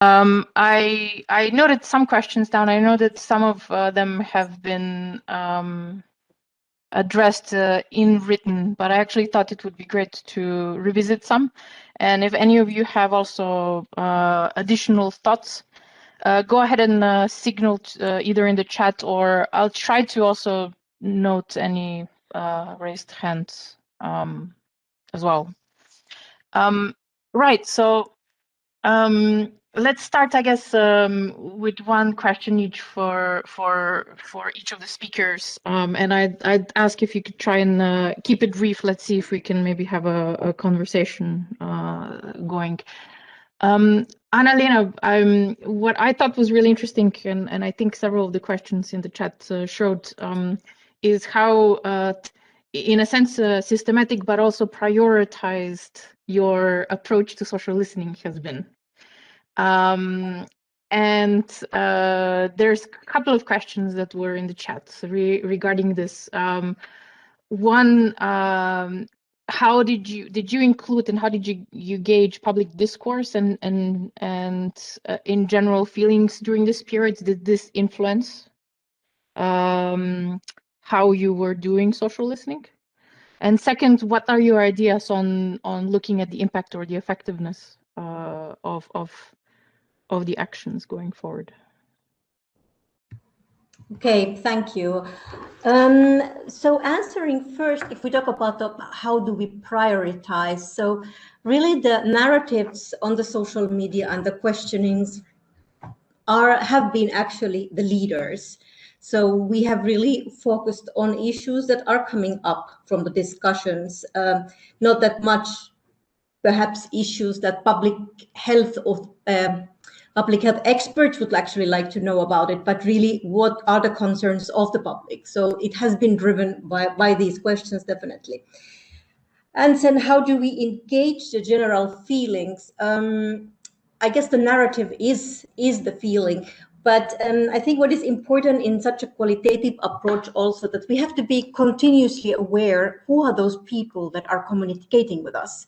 I noted some questions down. I know that some of them have been addressed in written, but I actually thought it would be great to revisit some. And if any of you have also additional thoughts, go ahead and signal either in the chat, or I'll try to also note any raised hands as well. Right, so let's start, I guess, with one question each for each of the speakers. And I'd ask if you could try and keep it brief. Let's see if we can maybe have a conversation going. Annalena, what I thought was really interesting, and I think several of the questions in the chat showed, is how, in a sense, systematic, but also prioritized your approach to social listening has been. And there's a couple of questions that were in the chat regarding this. One, how did you include, and how did you gauge public discourse and in general feelings during this period? Did this influence how you were doing social listening? And second, what are your ideas on looking at the impact or the effectiveness of the actions going forward? Okay, thank you. So answering first, if we talk about how do we prioritize, so really the narratives on the social media and the questionings have been actually the leaders. So we have really focused on issues that are coming up from the discussions, not that much perhaps issues that public health experts would actually like to know about it, but really what are the concerns of the public? So it has been driven by these questions, definitely. And then how do we engage the general feelings? I guess the narrative is the feeling, but I think what is important in such a qualitative approach also that we have to be continuously aware who are those people that are communicating with us.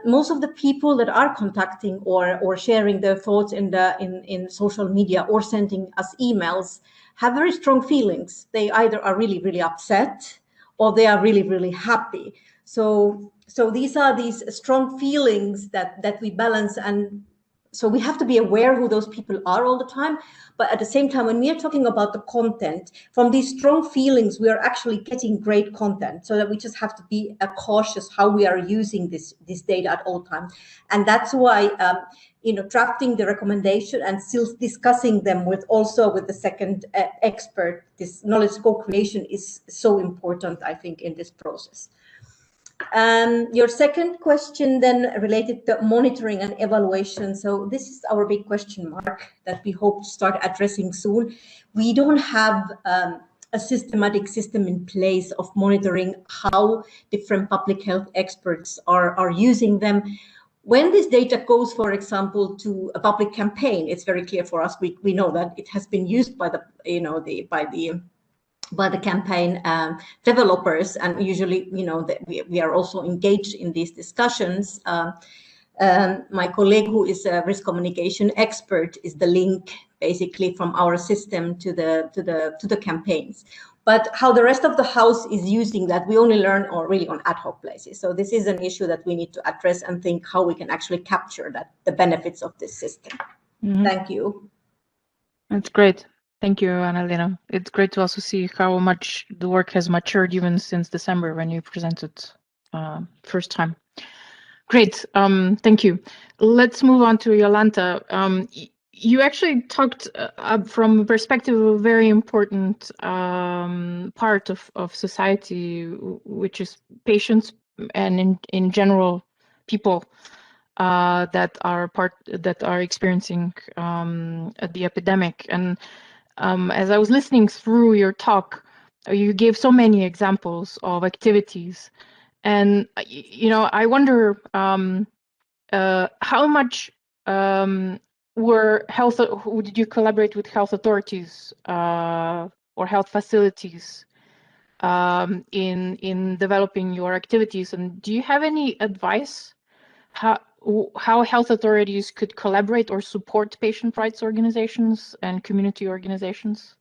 Most of the people that are contacting or sharing their thoughts in social media or sending us emails have very strong feelings. They either are really, really upset or they are really, really happy. So these are these strong feelings that we balance, and so we have to be aware who those people are all the time. But at the same time, when we are talking about the content, from these strong feelings, we are actually getting great content, so that we just have to be cautious how we are using this data at all times. And that's why drafting the recommendation and still discussing them with the second expert, this knowledge co-creation is so important, I think, in this process. Your second question then related to monitoring and evaluation. So this is our big question mark that we hope to start addressing soon. We don't have a systematic system in place of monitoring how different public health experts are using them. When this data goes, for example, to a public campaign, it's very clear for us. We know that it has been used by the campaign developers, and usually, we are also engaged in these discussions. My colleague, who is a risk communication expert, is the link basically from our system to the campaigns. But how the rest of the house is using that, we only learn really on ad hoc basis. So this is an issue that we need to address and think how we can actually capture the benefits of this system. Mm-hmm. Thank you. That's great. Thank you, Annalena. It's great to also see how much the work has matured even since December when you presented first time. Great, thank you. Let's move on to Jolanta. You actually talked from a perspective of a very important part of society, which is patients and in general people that are experiencing the epidemic. And as I was listening through your talk, you gave so many examples of activities, and I wonder how much did you collaborate with health authorities or health facilities in developing your activities, and do you have any advice how health authorities could collaborate or support patient rights organizations and community organizations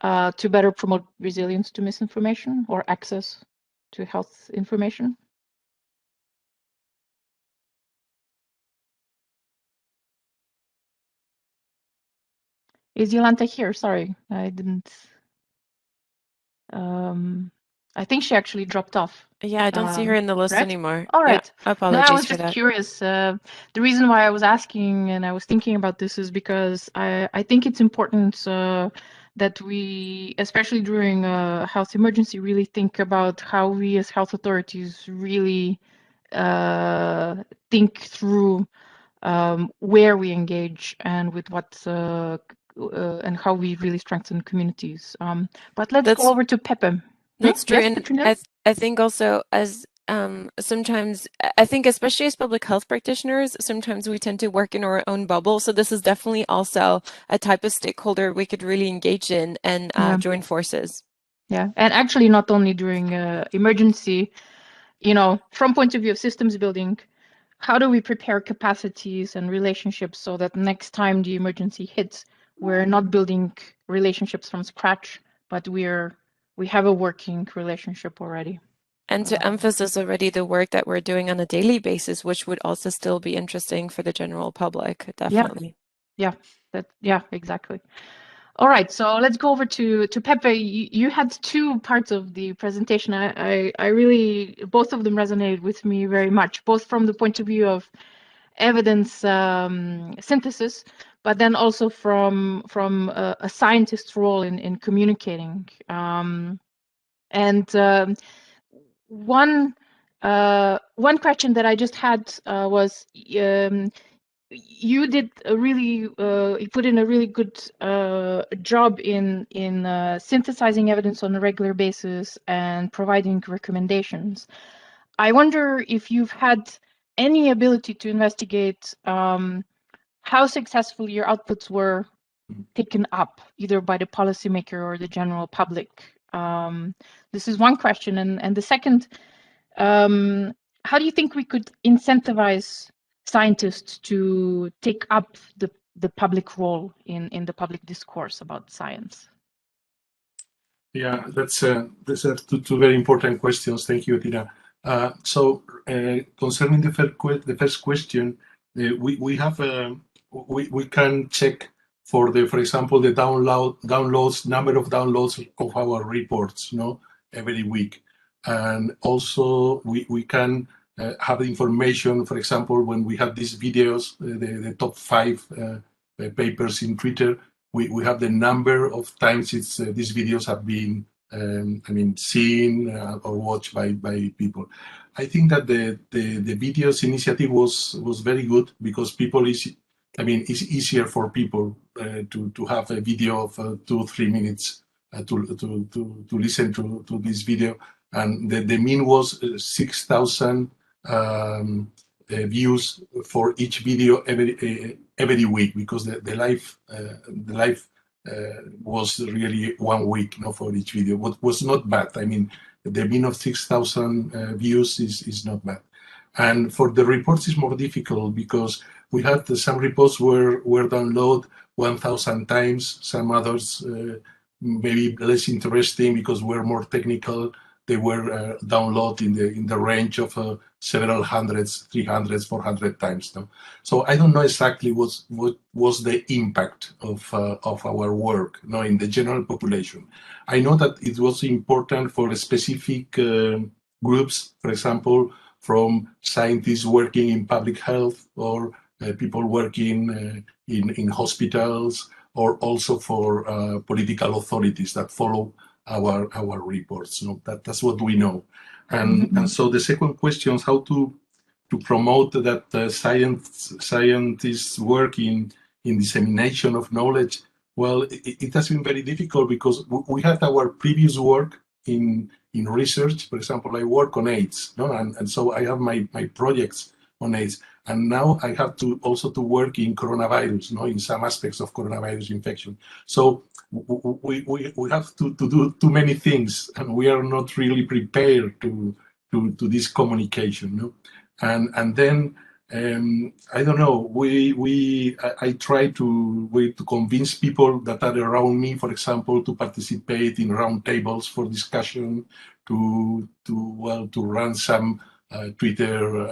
to better promote resilience to misinformation or access to health information. Is Yolanta here? Sorry, I didn't. I think she actually dropped off. Yeah, I don't see her in the list right? anymore. All right. Yeah, No, I apologies was for just that. curious. The reason why I was asking and I was thinking about this is because I think it's important that we, especially during a health emergency, really think about how we as health authorities really think through where we engage and with what and how we really strengthen communities. But let's go over to Pepe. That's true, Yes, and Katrina? I think also as sometimes I think especially as public health practitioners, sometimes we tend to work in our own bubble. So this is definitely also a type of stakeholder we could really engage in and join forces. Yeah, and actually not only during emergency, you know, from point of view of systems building, how do we prepare capacities and relationships so that next time the emergency hits, we're not building relationships from scratch, but we have a working relationship already. And to emphasize already the work that we're doing on a daily basis, which would also still be interesting for the general public, definitely. Yeah, exactly. All right, so let's go over to Pepe. You had two parts of the presentation. I really, both of them resonated with me very much, both from the point of view of evidence synthesis, but then also from a scientist's role in communicating. One question that I just had was, you did a really you put in a really good job in synthesizing evidence on a regular basis and providing recommendations. I wonder if you've had any ability to investigate how successful your outputs were taken up either by the policymaker or the general public. This is one question, and the second, how do you think we could incentivize scientists to take up the public role in the public discourse about science? Yeah, that's two very important questions. Thank you, Tina. Concerning the first question, we have we can check for example the number of downloads of our reports, every week, and also we can have information. For example, when we have these videos, the top 5 papers in Twitter, we have the number of times these videos have been seen or watched by people. I think that the videos initiative was very good because it's easier for people to have a video of 2-3 minutes to listen to this video, and the mean was 6,000 views for each video every week, because the live was really 1 week for each video. What was not bad. I mean, the mean of 6,000 views is not bad. And for the reports, it's more difficult because we had some reports were downloaded 1,000 times. Some others maybe less interesting because we're more technical. They were downloaded in the range of several hundreds, 300, 400 times. So I don't know exactly what was the impact of our work in the general population. I know that it was important for specific groups, for example, from scientists working in public health or people working in hospitals, or also for political authorities that follow our reports. That's what we know. And so the second question is how to promote that scientists work in dissemination of knowledge. Well, it has been very difficult because we had our previous work in research. For example, I work on AIDS, and so I have my projects on AIDS. And now I have to also to work in coronavirus, in some aspects of coronavirus infection. So we have to do too many things, and we are not really prepared to this communication. And then I don't know. I try to convince people that are around me, for example, to participate in roundtables for discussion, to run some Twitter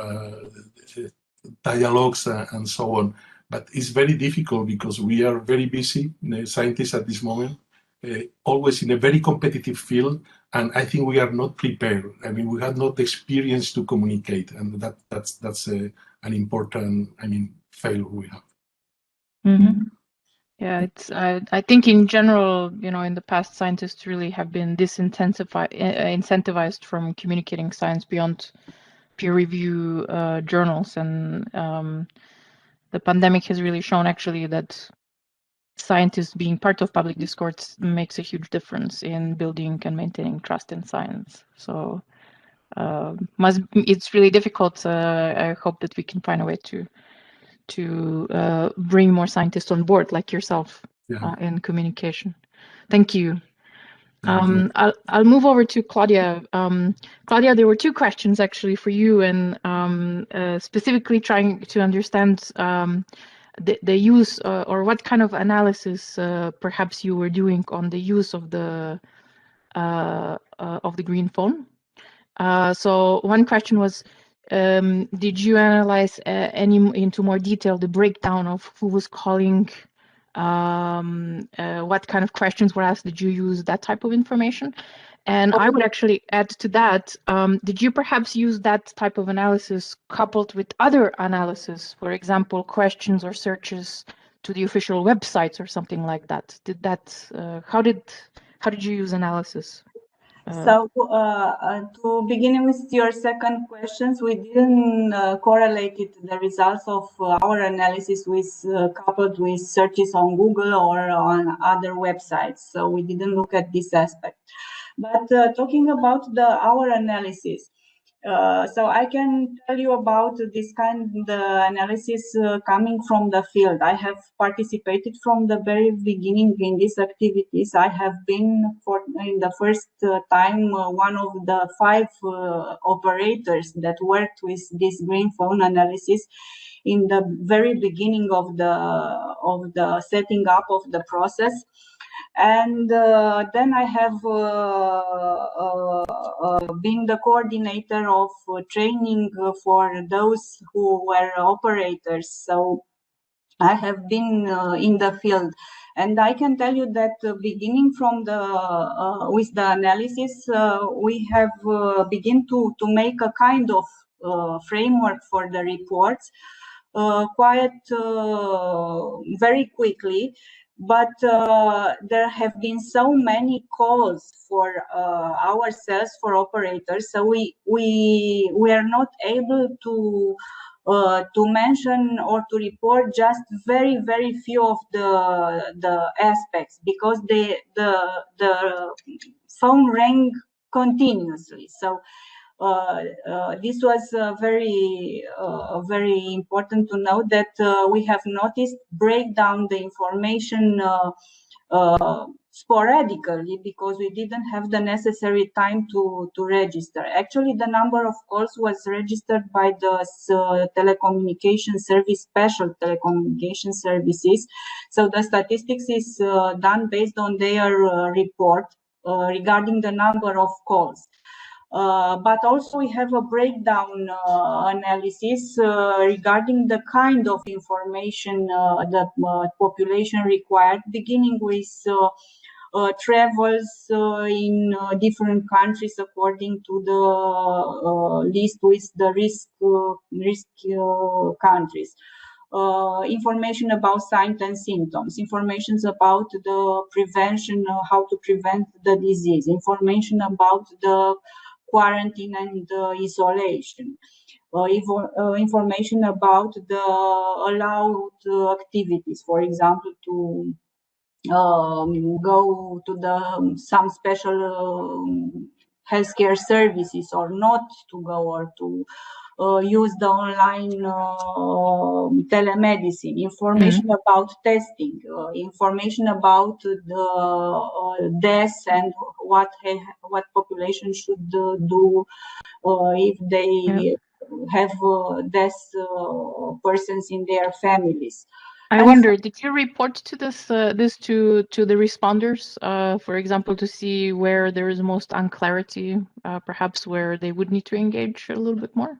dialogues and so on. But it's very difficult because we are very busy, scientists at this moment, always in a very competitive field, and I think we are not prepared. I mean, we have not the experience to communicate, and that's an important, failure we have. Mm-hmm. Yeah, it's. I think in general, in the past, scientists really have been incentivized from communicating science beyond peer review journals, and the pandemic has really shown actually that scientists being part of public discourse makes a huge difference in building and maintaining trust in science. So it's really difficult. I hope that we can find a way to bring more scientists on board, like yourself, in communication. Thank you. I'll move over to Claudia. Claudia, there were two questions actually for you, and specifically trying to understand the use or what kind of analysis perhaps you were doing on the use of the green phone. So one question was, did you analyze into more detail the breakdown of who was calling, what kind of questions were asked? Did you use that type of information? And I would actually add to that, did you perhaps use that type of analysis coupled with other analysis, for example, questions or searches to the official websites or something like that? How did you use analysis? So to begin with your second questions, we didn't correlate the results of our analysis with coupled with searches on Google or on other websites. So we didn't look at this aspect. But talking about our analysis, so I can tell you about this kind of analysis coming from the field. I have participated from the very beginning in these activities. I have been in the first time one of the 5 operators that worked with this green phone analysis in the very beginning of the setting up of the process. And then I have been the coordinator of training for those who were operators. So I have been in the field, and I can tell you that beginning from with the analysis, we have begun to make a kind of framework for the reports quite very quickly. But there have been so many calls for ourselves, for operators, so we are not able to mention or to report just very few of the aspects, because the phone rang continuously. So this was very important to know that we have noticed break down the information sporadically, because we didn't have the necessary time to register. Actually, the number of calls was registered by the telecommunication service, special telecommunication services. So the statistics is done based on their report regarding the number of calls. But also we have a breakdown analysis regarding the kind of information the population required, beginning with travels in different countries according to the list with the risk countries. Information about signs and symptoms, information about the prevention, how to prevent the disease, information about the quarantine and isolation, information about the allowed activities, for example, to go to some special healthcare services, or not to go, or to use the online telemedicine, information about testing, information about the deaths and what population should do if they have deaf persons in their families. I And wonder, did you report to this to the responders, for example, to see where there is most unclarity, perhaps where they would need to engage a little bit more?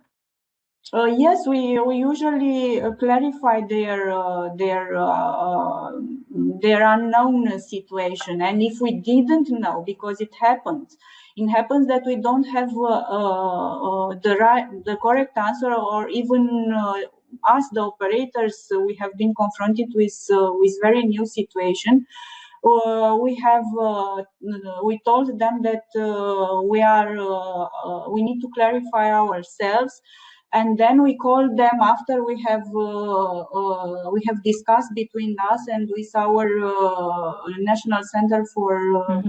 Yes, we usually clarify their unknown situation, and if we didn't know, because it happens that we don't have the correct answer, or even us, the operators, we have been confronted with very new situation. We told them that we need to clarify ourselves, and then we call them after we have discussed between us and with our National Center for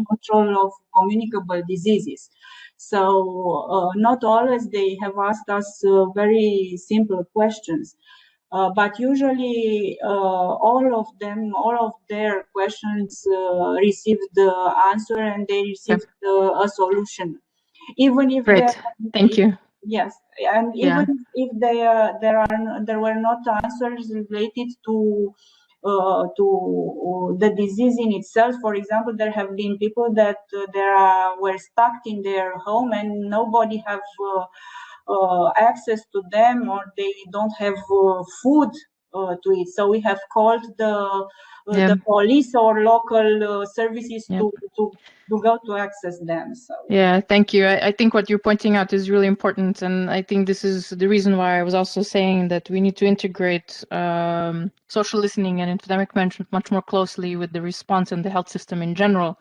Control of Communicable Diseases. So not always they have asked us very simple questions. But usually all of their questions received the answer, and they received a solution, even if Great, thank you. Yes, and even if there were not answers related to the disease in itself. For example, there have been people that were stuck in their home and nobody have access to them, or they don't have food to eat. So we have called the police or local services to go to access them. So yeah, thank you. I think what you're pointing out is really important, and I think this is the reason why I was also saying that we need to integrate social listening and infodemic management much more closely with the response and the health system in general,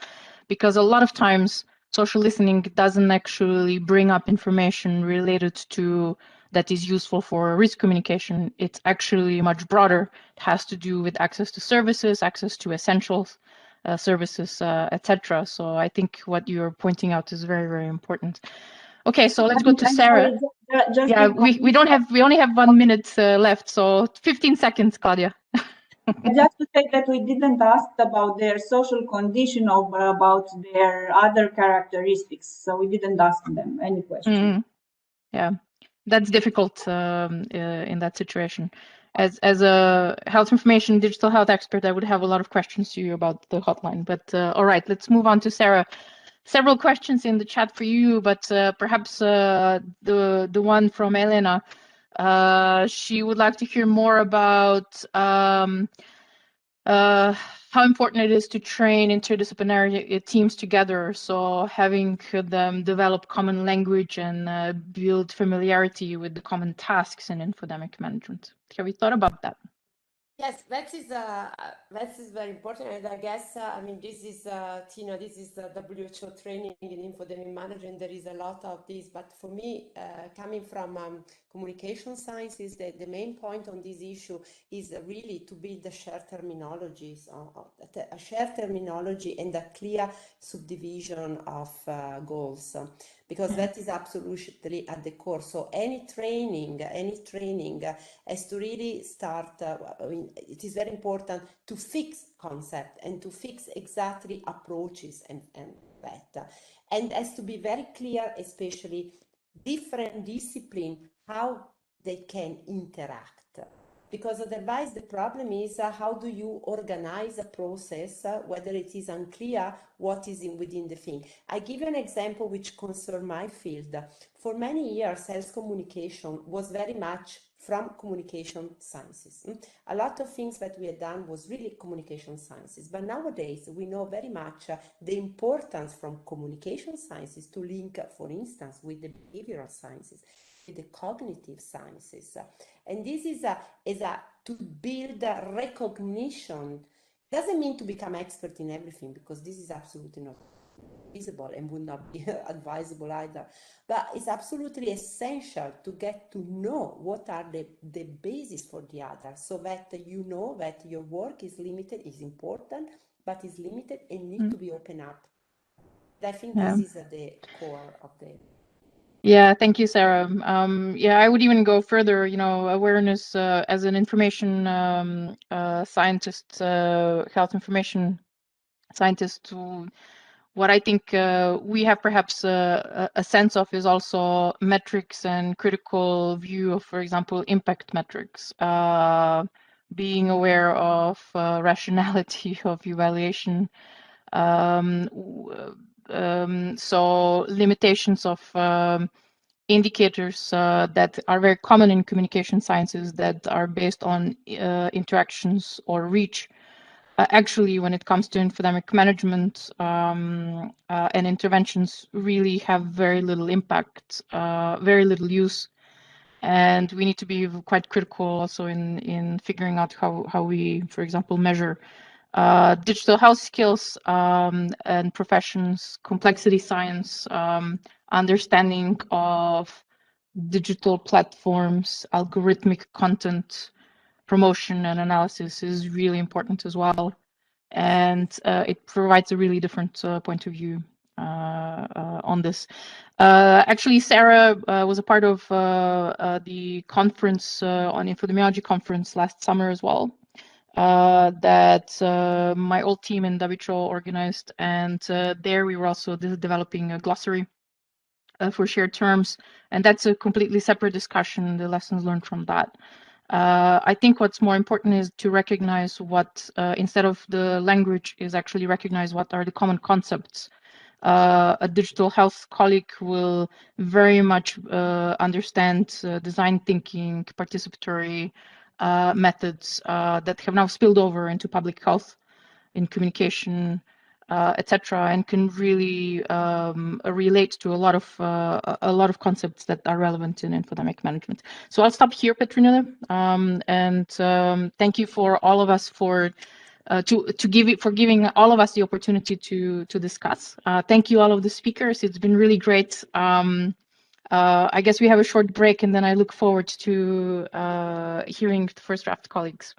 because a lot of times social listening doesn't actually bring up information related to that is useful for risk communication. It's actually much broader. It has to do with access to services, access to essentials. Services, etc. So I think what you're pointing out is very, very important. Okay, so let's go to Sarah. Yeah, we only have 1 minute left, so 15 seconds, Claudia. Just to say that we didn't ask about their social condition or about their other characteristics, so we didn't ask them any questions. Yeah, that's difficult in that situation. As a health information digital health expert, I would have a lot of questions to you about the hotline. But all right, let's move on to Sarah. Several questions in the chat for you, but perhaps the one from Elena. She would like to hear more about how important it is to train interdisciplinary teams together. So having them develop common language and build familiarity with the common tasks in infodemic management. Have you thought about that? Yes, that is very important, and I guess I mean this is Tina. This is the WHO training in infodemic management. There is a lot of this, but for me, coming from communication sciences, the main point on this issue is really to build the shared terminologies, a shared terminology and a clear subdivision of goals. Because that is absolutely at the core. So any training has to really start, I mean, it is very important to fix concept and to fix exactly approaches and that. And has to be very clear, especially different disciplines, how they can interact. Because otherwise the problem is how do you organize a process, whether it is unclear what is within the thing. I give you an example which concerns my field. For many years, health communication was very much from communication sciences. A lot of things that we had done was really communication sciences, but nowadays we know very much the importance from communication sciences to link, for instance, with the behavioral sciences, with the cognitive sciences. And this is to build a recognition. It doesn't mean to become expert in everything, because this is absolutely not feasible and would not be advisable either. But it's absolutely essential to get to know what are the basis for the other, so that you know that your work is limited, is important, but is limited and need to be opened up. I think this is at the core of the... Yeah, thank you, Sarah. Yeah, I would even go further, you know, awareness as an information scientist, health information scientist, what I think we have perhaps a sense of is also metrics and critical view of, for example, impact metrics, being aware of rationality of evaluation. So limitations of indicators that are very common in communication sciences that are based on interactions or reach. Actually, when it comes to infodemic management and interventions, really have very little impact, very little use, and we need to be quite critical also in figuring out how we, for example, measure digital health skills and professions, complexity science, understanding of digital platforms, algorithmic content promotion and analysis is really important as well. And it provides a really different point of view on this. Actually, Sarah was a part of the conference on infodemiology conference last summer as well. That my old team in WHO organized, and there we were also developing a glossary for shared terms, and that's a completely separate discussion, the lessons learned from that. I think what's more important is to recognize what, instead of the language, is actually recognize what are the common concepts. A digital health colleague will very much understand design thinking, participatory methods that have now spilled over into public health, in communication, etc., and can really relate to a lot of concepts that are relevant in infodemic management. So I'll stop here, Petronila, and thank you for all of us for giving all of us the opportunity to discuss. Thank you all of the speakers. It's been really great. I guess we have a short break, and then I look forward to hearing the first draft colleagues.